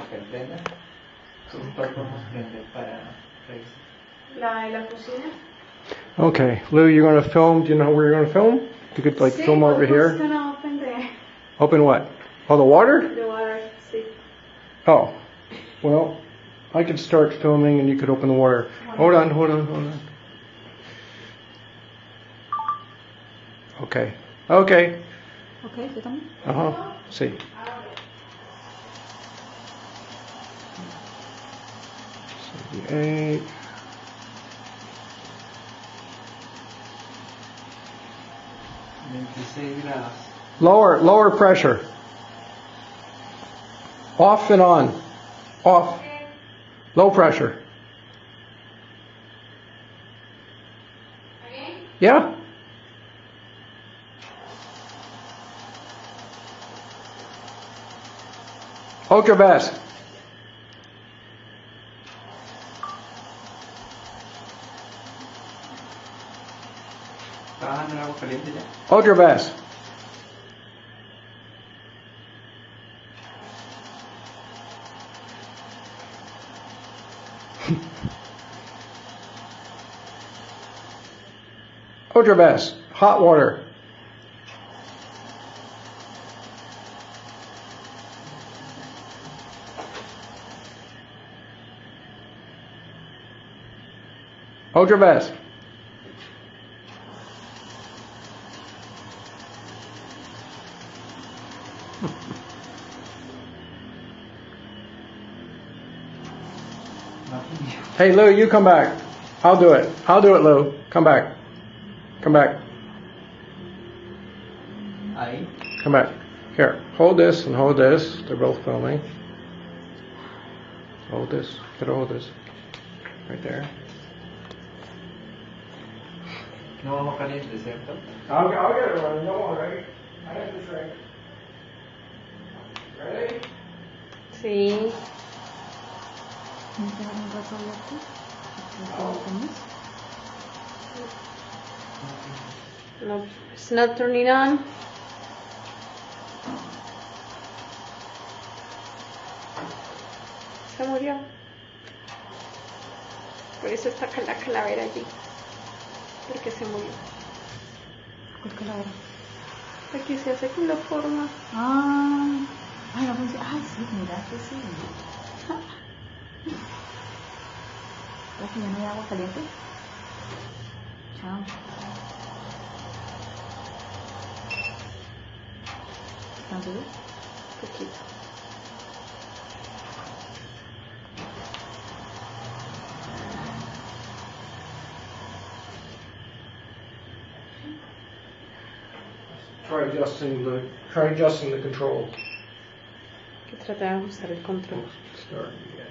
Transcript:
que prenda. ¿Cuál podemos prender para revisar? La de la cocina. Okay, Lou, you're going to film. Do you know where you're going to film? You could like Sí, film over who's here. gonna open Open what? Oh, the water? the water? Sí. Oh, well, I could start filming and you could open the water. Hold on. Okay. Okay, yo también. Sí. Eight. grados. Lower pressure. Off and on. Off. Low pressure. Yeah. Hold your best. ¿Está bajando el agua caliente ya? Hold your best. Hold your best. Hot water. Hold your best. Hey Lou, you come back. I'll do it, Lou. Come back. Ahí. Come back. Here, hold this and hold this. They're both filming. Hold this. Gotta hold this. Right there. No agua caliente, ¿cierto? I'll get it running. Don't worry. I have this right. Ready? Sí. No, it's not turning on. Se murió. Por eso está la calavera allí. Porque se murió. ¿Cuál calavera? Aquí se hace con la forma. Ah, ay, no pensé. Ay, sí, mira que sí. ¿Ves que ya no hay agua caliente? Chao. ¿Tanto bien? Poquito. Try adjusting the control. Que tratar de ajustar el control. Start again.